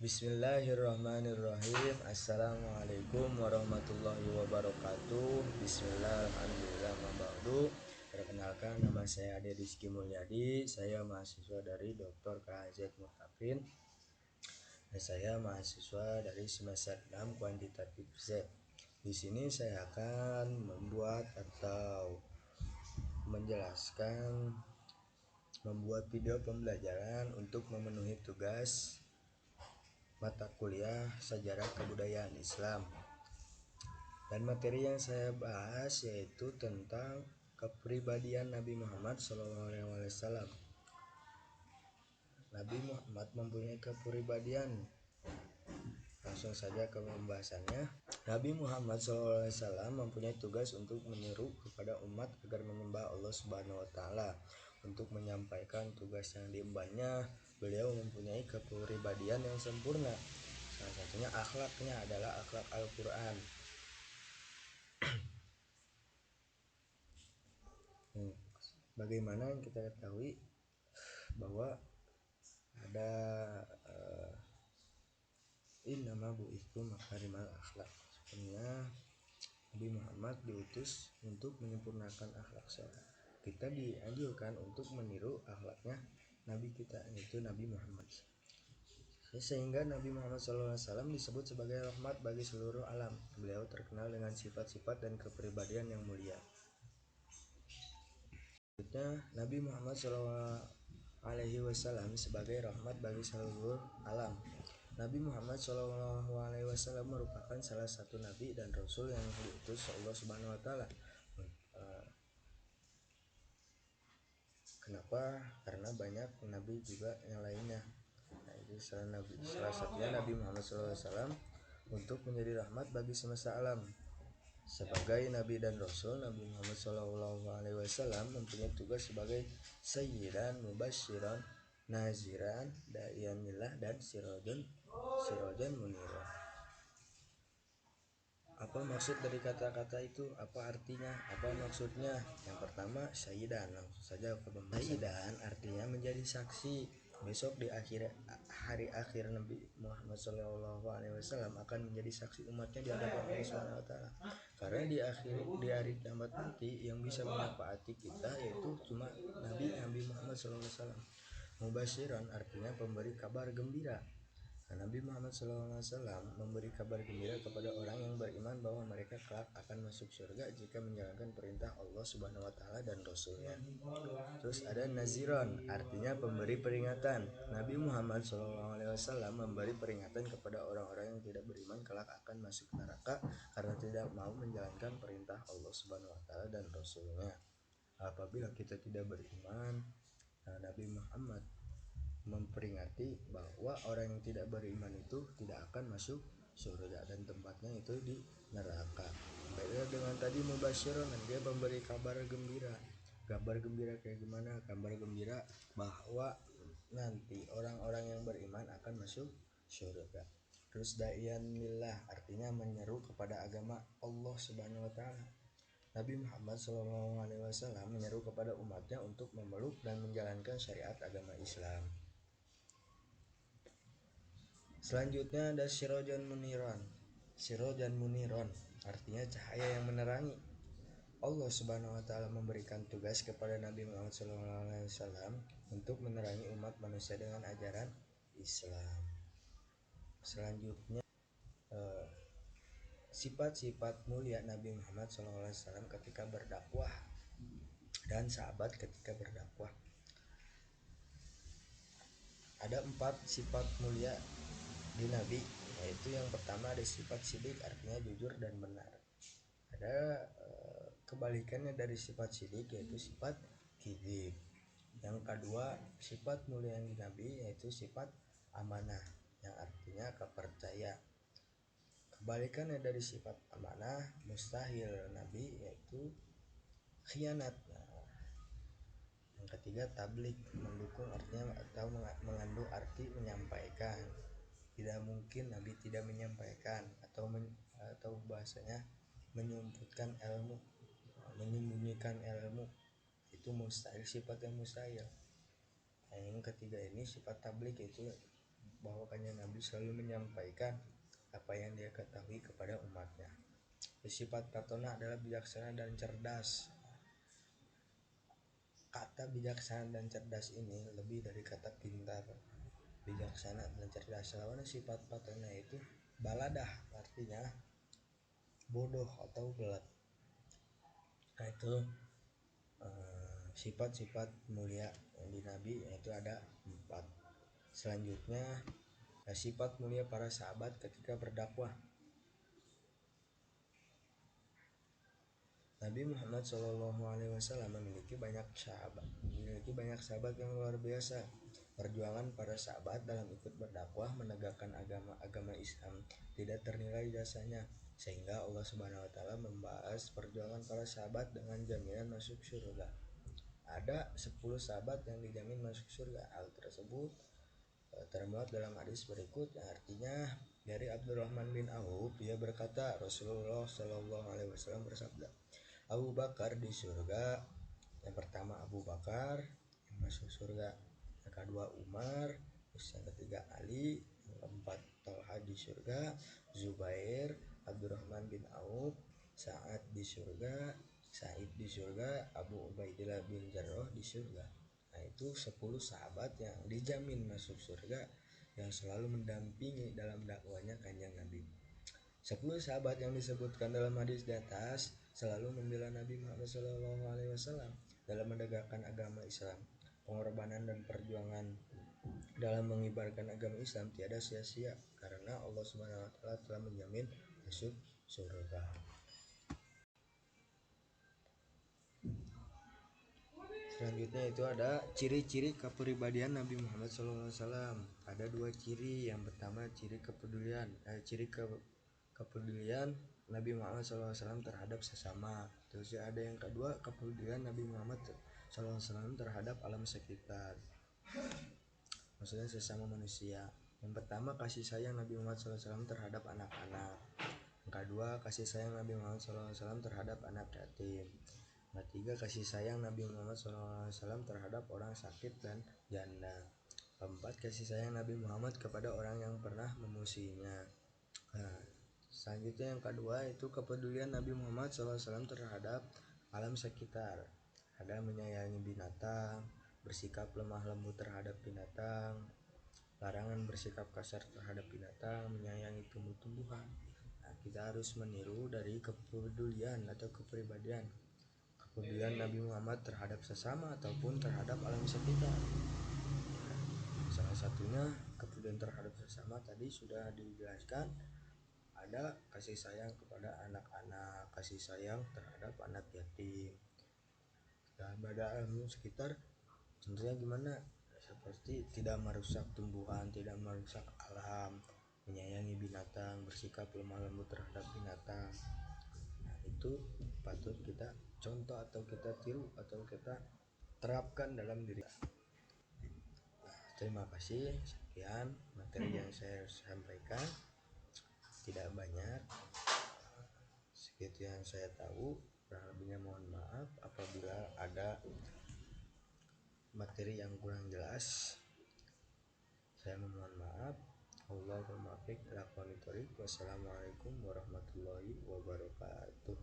Bismillahirrahmanirrahim. Assalamualaikum warahmatullahi wabarakatuh. Bismillahirrahmanirrahim. Perkenalkan, nama saya Ade Rizky Mulyadi. Saya mahasiswa dari Dr. KZ Muhtafin. Dan saya mahasiswa dari semester 6 kuantitatif Z. Di sini saya akan membuat video pembelajaran untuk memenuhi tugas mata kuliah Sejarah Kebudayaan Islam. Dan materi yang saya bahas yaitu tentang kepribadian Nabi Muhammad SAW. Nabi Muhammad mempunyai kepribadian. Langsung saja ke pembahasannya. Nabi Muhammad SAW mempunyai tugas untuk menyeru kepada umat agar menyembah Allah Subhanahu wa Ta'ala. Untuk menyampaikan tugas yang diembannya, beliau mempunyai kepribadian yang sempurna. Salah satunya akhlaknya adalah akhlak Al-Quran. Bagaimana yang kita ketahui bahwa ada innama bu'itsu makarimal akhlak. Sebenarnya Nabi Muhammad diutus untuk menyempurnakan akhlak soleh. Kita dianjurkan untuk meniru akhlaknya Nabi kita, yaitu Nabi Muhammad. Sehingga Nabi Muhammad SAW disebut sebagai rahmat bagi seluruh alam. Beliau terkenal dengan sifat-sifat dan kepribadian yang mulia. Selanjutnya, Nabi Muhammad SAW sebagai rahmat bagi seluruh alam. Nabi Muhammad SAW merupakan salah satu nabi dan rasul yang diutus Allah Subhanahu wa Ta'ala. Kenapa? Karena banyak nabi juga yang lainnya. Nah, itu salah satunya Nabi Muhammad SAW untuk menjadi rahmat bagi semesta alam. Sebagai nabi dan rasul, Nabi Muhammad SAW mempunyai tugas sebagai sayyidan mubasyiran naziran da'iyanillah dan sirajan muniran. Apa maksud dari kata-kata itu? Apa artinya? Apa maksudnya? Yang pertama, sayyidan. Langsung saja ke pembahasan. Sayyidan artinya menjadi saksi. Besok di hari akhir Nabi Muhammad SAW akan menjadi saksi umatnya di hadapan Allah Subhanahu wa Ta'ala. Karena di hari kiamat nanti yang bisa menyafaati kita yaitu cuma Nabi Muhammad SAW. Mubasyiran artinya pemberi kabar gembira. Nabi Muhammad SAW memberi kabar gembira kepada orang yang beriman bahwa mereka kelak akan masuk surga jika menjalankan perintah Allah Subhanahu wa Ta'ala dan Rasulnya. Terus ada naziron, artinya pemberi peringatan. Nabi Muhammad SAW memberi peringatan kepada orang-orang yang tidak beriman kelak akan masuk neraka karena tidak mau menjalankan perintah Allah Subhanahu wa Ta'ala dan Rasulnya. Apabila kita tidak beriman, Nabi Muhammad memperingati bahwa orang yang tidak beriman itu tidak akan masuk surga dan tempatnya itu di neraka. Beda dengan tadi mubasyiron, dia memberi kabar gembira. Kabar gembira kayak gimana? Kabar gembira bahwa nanti orang-orang yang beriman akan masuk surga. Terus da'iyanillah artinya menyeru kepada agama Allah Subhanahu wa Ta'ala. Nabi Muhammad SAW menyeru kepada umatnya untuk memeluk dan menjalankan syariat agama Islam. Selanjutnya ada sirajan muniran. Sirajan muniran artinya cahaya yang menerangi. Allah Subhanahu wa Ta'ala memberikan tugas kepada Nabi Muhammad SAW untuk menerangi umat manusia dengan ajaran Islam. Selanjutnya sifat-sifat mulia Nabi Muhammad SAW ketika berdakwah dan sahabat ketika berdakwah. Ada 4 sifat mulia di Nabi, yaitu yang pertama ada sifat sidik, artinya jujur dan benar. Ada kebalikannya dari sifat sidik, yaitu sifat kizib. Yang kedua, sifat mulia yang di Nabi yaitu sifat amanah, yang artinya kepercayaan. Kebalikannya dari sifat amanah, mustahil Nabi, yaitu khianat. Yang ketiga, tablik, mendukung, artinya atau mengandung arti menyampaikan. Tidak mungkin Nabi tidak menyampaikan atau bahasanya menyumputkan ilmu, menyembunyikan ilmu. Itu mustahil, sifat yang mustahil. Yang ketiga ini sifat tablik, yaitu bahwa kanjeng Nabi selalu menyampaikan apa yang dia ketahui kepada umatnya. Sifat patona adalah bijaksana dan cerdas. Kata bijaksana dan cerdas ini lebih dari kata pintar. Bijaksana dan cerdas, lawan sifat patona itu baladah, artinya bodoh atau gelap. Nah itu sifat-sifat mulia di Nabi, yaitu ada 4. Selanjutnya sifat mulia para sahabat ketika berdakwah. Nabi Muhammad SAW memiliki banyak sahabat yang luar biasa. Perjuangan para sahabat dalam ikut berdakwah menegakkan agama Islam tidak ternilai jasanya, sehingga Allah Subhanahu wa taala membahas perjuangan para sahabat dengan jaminan masuk surga. Ada 10 sahabat yang dijamin masuk surga. Hal tersebut termuat dalam hadis berikut, yang artinya dari Abdurrahman bin Auf, dia berkata, Rasulullah SAW bersabda, Abu Bakar di surga. Yang pertama Abu Bakar yang masuk surga, yang kedua Umar, terus yang ketiga Ali, yang keempat Talha di surga, Zubair, Abdurrahman bin Auf, Sa'ad di surga, Sa'id di surga, Abu Ubaidillah bin Jarrah di surga. Nah itu 10 sahabat yang dijamin masuk surga, yang selalu mendampingi dalam dakwanya kanjeng Nabi. 10 sahabat yang disebutkan dalam hadis di atas selalu membela Nabi Muhammad SAW dalam menegakkan agama Islam. Pengorbanan dan perjuangan dalam mengibarkan agama Islam tiada sia-sia, karena Allah Subhanahu wa taala telah menjamin masuk surga. Selanjutnya itu ada ciri-ciri kepribadian Nabi Muhammad SAW. Ada 2 ciri. Yang pertama ciri kepedulian, kepedulian Nabi Muhammad SAW terhadap sesama. Terus ada yang kedua, kepedulian Nabi Muhammad SAW terhadap alam sekitar, maksudnya sesama manusia. Yang pertama kasih sayang Nabi Muhammad SAW terhadap anak-anak. Yang kedua kasih sayang Nabi Muhammad SAW terhadap anak yatim. Yang ketiga kasih sayang Nabi Muhammad SAW terhadap orang sakit dan janda. Keempat kasih sayang Nabi Muhammad kepada orang yang pernah memusuhinya. Nah, selanjutnya yang kedua itu kepedulian Nabi Muhammad SAW terhadap alam sekitar. Ada menyayangi binatang, bersikap lemah lembut terhadap binatang, larangan bersikap kasar terhadap binatang, menyayangi tumbuh-tumbuhan. Nah, kita harus meniru dari kepedulian atau kepribadian Nabi Muhammad terhadap sesama ataupun terhadap alam sekitar. Salah satunya kepedulian terhadap sesama tadi sudah dijelaskan, ada kasih sayang kepada anak-anak, kasih sayang terhadap anak yatim. Dan pada alam sekitar contohnya gimana? Seperti tidak merusak tumbuhan, tidak merusak alam, menyayangi binatang, bersikap lemah lembut terhadap binatang. Nah, itu patut kita contoh atau kita tiru atau kita terapkan dalam diri. Nah, terima kasih, sekian materi yang saya sampaikan, tidak banyak, segitu yang saya tahu. Kurang lebihnya mohon maaf apabila ada materi yang kurang jelas, saya memohon maaf. Allahumma fiq lakoni torik. Wassalamualaikum warahmatullahi wabarakatuh.